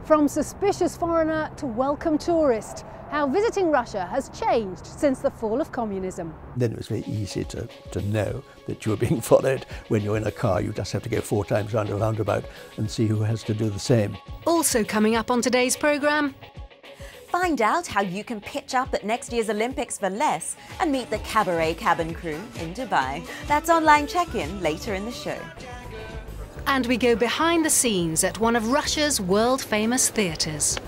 From suspicious foreigner to welcome tourist, how visiting Russia has changed since the fall of communism. Then it was very easy to know that you were being followed. When you're in a car, you just have to go 4 times round a roundabout and see who has to do the same. Also coming up on today's programme, find out how you can pitch up at next year's Olympics for less and meet the cabaret cabin crew in Dubai. That's online check-in later in the show. And we go behind the scenes at one of Russia's world-famous theatres.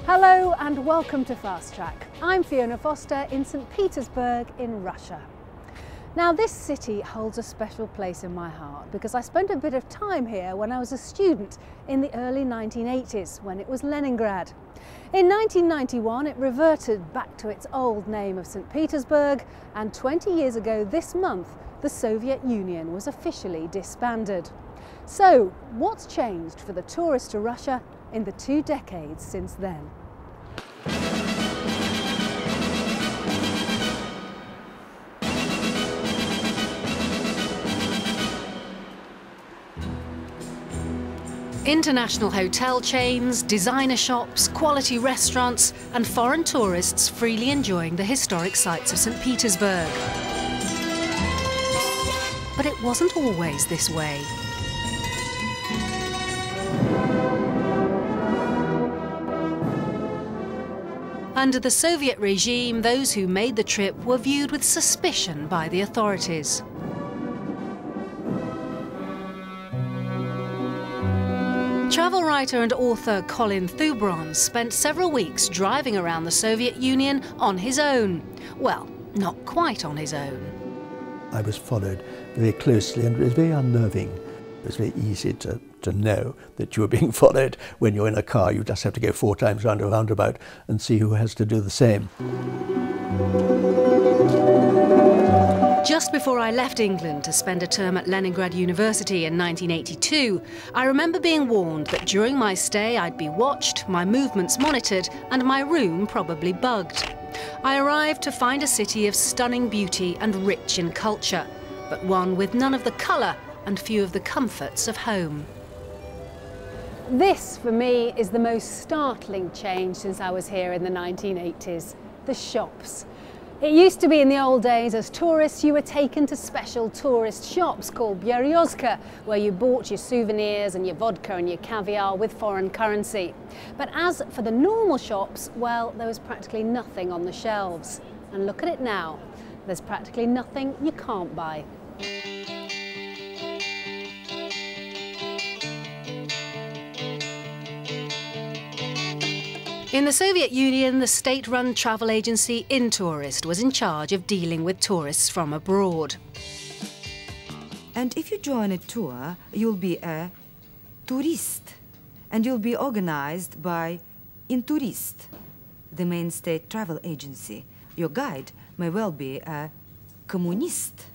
Hello and welcome to Fast Track. I'm Fiona Foster in St. Petersburg in Russia. Now this city holds a special place in my heart because I spent a bit of time here when I was a student in the early 1980s when it was Leningrad. In 1991 it reverted back to its old name of St. Petersburg, and 20 years ago this month the Soviet Union was officially disbanded. So what's changed for the tourist to Russia in the 2 decades since then? International hotel chains, designer shops, quality restaurants and foreign tourists freely enjoying the historic sights of St. Petersburg. But it wasn't always this way. Under the Soviet regime, those who made the trip were viewed with suspicion by the authorities. Travel writer and author Colin Thubron spent several weeks driving around the Soviet Union on his own. Well, not quite on his own. I was followed very closely and it was very unnerving. It was very easy to know that you were being followed. When you're in a car, you just have to go 4 times round a roundabout and see who has to do the same. Just before I left England to spend a term at Leningrad University in 1982, I remember being warned that during my stay I'd be watched, my movements monitored, and my room probably bugged. I arrived to find a city of stunning beauty and rich in culture, but one with none of the colour and few of the comforts of home. This, for me, is the most startling change since I was here in the 1980s, the shops. It used to be in the old days, as tourists, you were taken to special tourist shops called Beryozka, where you bought your souvenirs and your vodka and your caviar with foreign currency. But as for the normal shops, well, there was practically nothing on the shelves. And look at it now, there's practically nothing you can't buy. In the Soviet Union, the state-run travel agency Intourist was in charge of dealing with tourists from abroad. And if you join a tour, you'll be a tourist, and you'll be organized by Intourist, the main state travel agency. Your guide may well be a communist.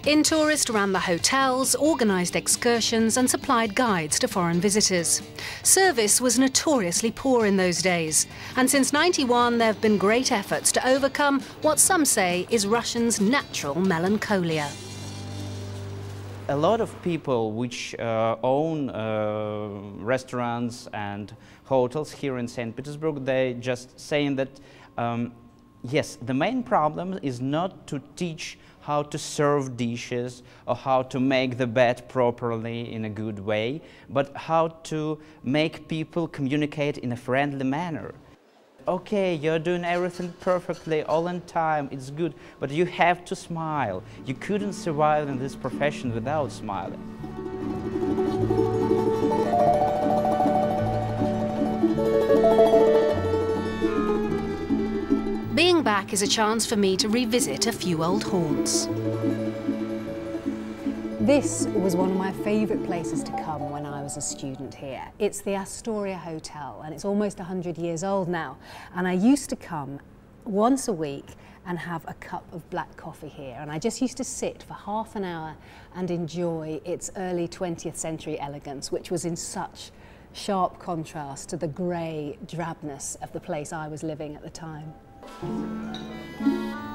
Intourist ran the hotels, organised excursions and supplied guides to foreign visitors. Service was notoriously poor in those days, and since '91 there have been great efforts to overcome what some say is Russians' natural melancholia. A lot of people which own restaurants and hotels here in St. Petersburg, they just saying that yes, the main problem is not to teach how to serve dishes or how to make the bed properly in a good way, but how to make people communicate in a friendly manner. Okay, you're doing everything perfectly, all in time, it's good, but you have to smile. You couldn't survive in this profession without smiling. Being back is a chance for me to revisit a few old haunts. This was one of my favourite places to come when I was a student here. It's the Astoria Hotel, and it's almost 100 years old now. And I used to come once a week and have a cup of black coffee here. And I just used to sit for half an hour and enjoy its early 20th century elegance, which was in such sharp contrast to the grey drabness of the place I was living at the time.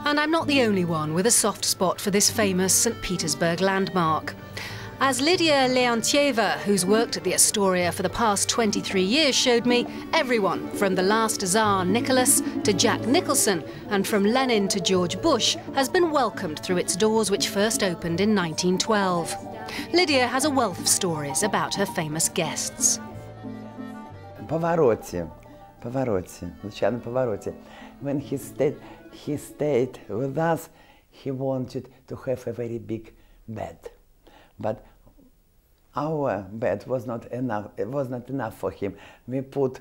And I'm not the only one with a soft spot for this famous St. Petersburg landmark. As Lydia Leontieva, who's worked at the Astoria for the past 23 years, showed me, everyone from the last Tsar Nicholas to Jack Nicholson and from Lenin to George Bush has been welcomed through its doors, which first opened in 1912. Lydia has a wealth of stories about her famous guests. Pavarotti, Luciano Pavarotti, when he stayed with us, he wanted to have a very big bed. But our bed was not enough. It was not enough for him. We put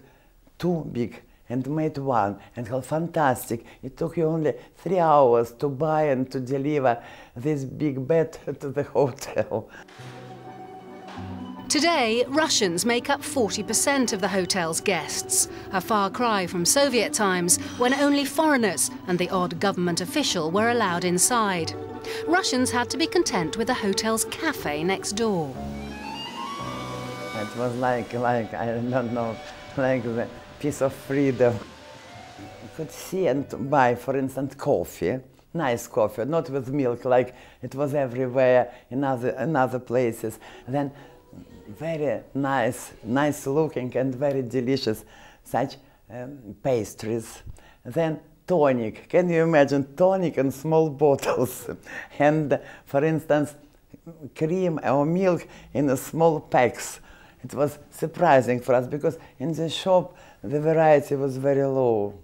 two big and made one, and how fantastic! It took you only 3 hours to buy and to deliver this big bed to the hotel. Today, Russians make up 40% of the hotel's guests, a far cry from Soviet times when only foreigners and the odd government official were allowed inside. Russians had to be content with the hotel's cafe next door. It was like I don't know, like the piece of freedom. You could see and buy, for instance, coffee, nice coffee, not with milk like it was everywhere in other places. Then very nice looking and very delicious such pastries. Then tonic. Can you imagine tonic in small bottles? And, for instance, cream or milk in small packs. It was surprising for us because in the shop the variety was very low.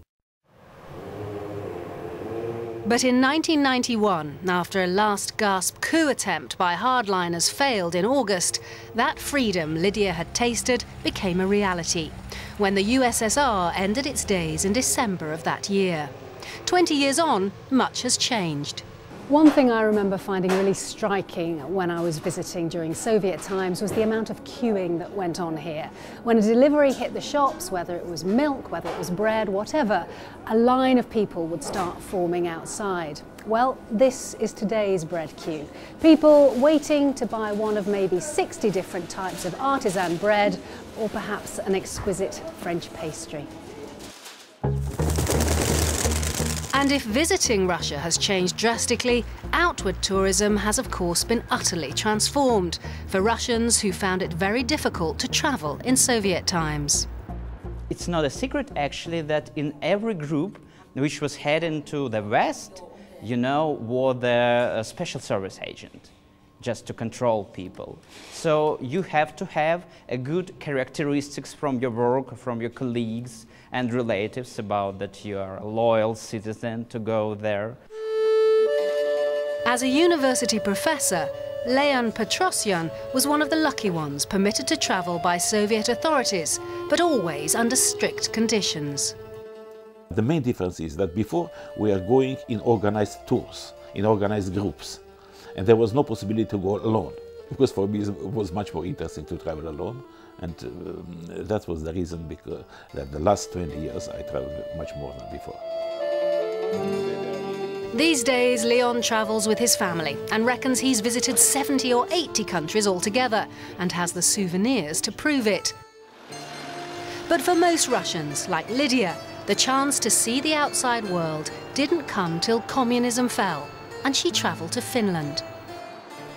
But in 1991, after a last-gasp coup attempt by hardliners failed in August, that freedom Lydia had tasted became a reality, when the USSR ended its days in December of that year. 20 years on, much has changed. One thing I remember finding really striking when I was visiting during Soviet times was the amount of queuing that went on here. When a delivery hit the shops, whether it was milk, whether it was bread, whatever, a line of people would start forming outside. Well, this is today's bread queue. People waiting to buy one of maybe 60 different types of artisan bread, or perhaps an exquisite French pastry. And if visiting Russia has changed drastically, outward tourism has of course been utterly transformed for Russians who found it very difficult to travel in Soviet times. It's not a secret actually that in every group which was heading to the west, you know, was the special service agent, just to control people. So you have to have a good characteristics from your work, from your colleagues and relatives about that you are a loyal citizen to go there. As a university professor, Leon Petrosyan was one of the lucky ones permitted to travel by Soviet authorities, but always under strict conditions. The main difference is that before we are going in organized tours, in organized groups, and there was no possibility to go alone, because for me it was much more interesting to travel alone, and that was the reason because that the last 20 years I traveled much more than before. These days, Leon travels with his family and reckons he's visited 70 or 80 countries altogether and has the souvenirs to prove it. But for most Russians, like Lydia, the chance to see the outside world didn't come till communism fell, and she travelled to Finland.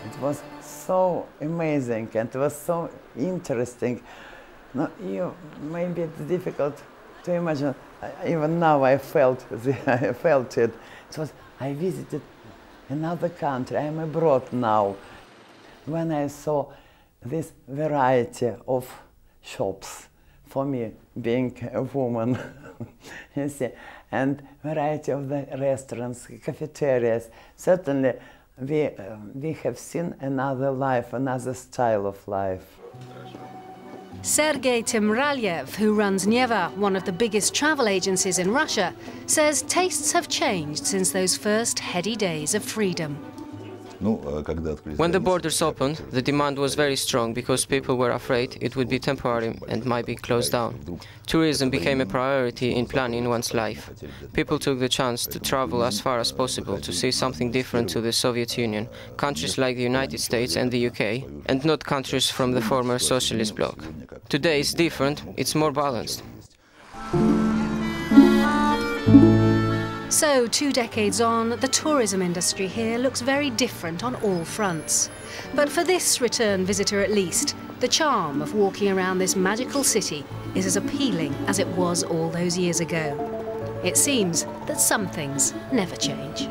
It was so amazing and it was so interesting. No, maybe it's difficult to imagine. Even now I felt it. I visited another country. I'm abroad now. When I saw this variety of shops, for me being a woman, you see, and variety of the restaurants, cafeterias, certainly we have seen another life, another style of life. Sergei Timralyev, who runs Neva, one of the biggest travel agencies in Russia, says tastes have changed since those first heady days of freedom. When the borders opened, the demand was very strong because people were afraid it would be temporary and might be closed down. Tourism became a priority in planning one's life. People took the chance to travel as far as possible to see something different to the Soviet Union, countries like the United States and the UK, and not countries from the former socialist bloc. Today it's different, it's more balanced. So, 2 decades on, the tourism industry here looks very different on all fronts. But for this return visitor at least, the charm of walking around this magical city is as appealing as it was all those years ago. It seems that some things never change.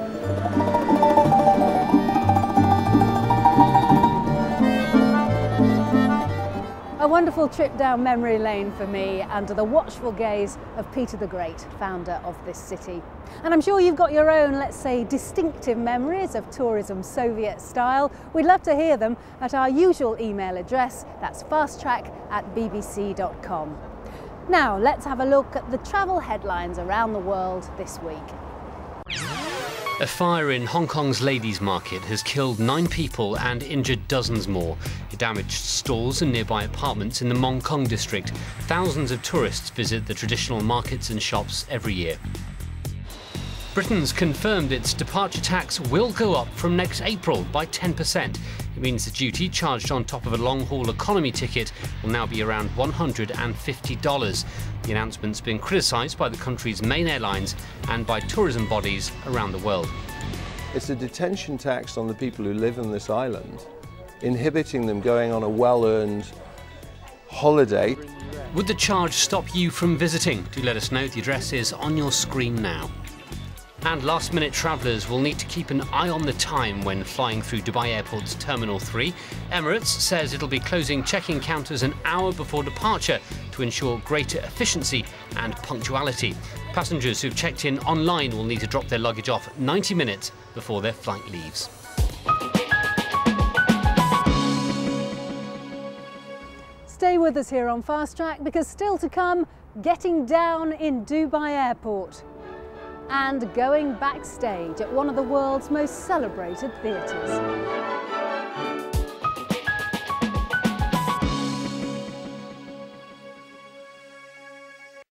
A wonderful trip down memory lane for me under the watchful gaze of Peter the Great, founder of this city. And I'm sure you've got your own, let's say, distinctive memories of tourism Soviet style. We'd love to hear them at our usual email address, that's fasttrack@bbc.com. Now let's have a look at the travel headlines around the world this week. A fire in Hong Kong's Ladies' Market has killed 9 people and injured dozens more. It damaged stalls and nearby apartments in the Mong Kong district. Thousands of tourists visit the traditional markets and shops every year. Britain's confirmed its departure tax will go up from next April by 10%. It means the duty charged on top of a long-haul economy ticket will now be around $150. The announcement's been criticised by the country's main airlines and by tourism bodies around the world. It's a detention tax on the people who live on this island, inhibiting them going on a well-earned holiday. Would the charge stop you from visiting? Do let us know. The address is on your screen now. And last-minute travellers will need to keep an eye on the time when flying through Dubai Airport's Terminal 3. Emirates says it'll be closing check-in counters an hour before departure to ensure greater efficiency and punctuality. Passengers who've checked in online will need to drop their luggage off 90 minutes before their flight leaves. Stay with us here on Fast Track because still to come, getting down in Dubai Airport and going backstage at one of the world's most celebrated theatres.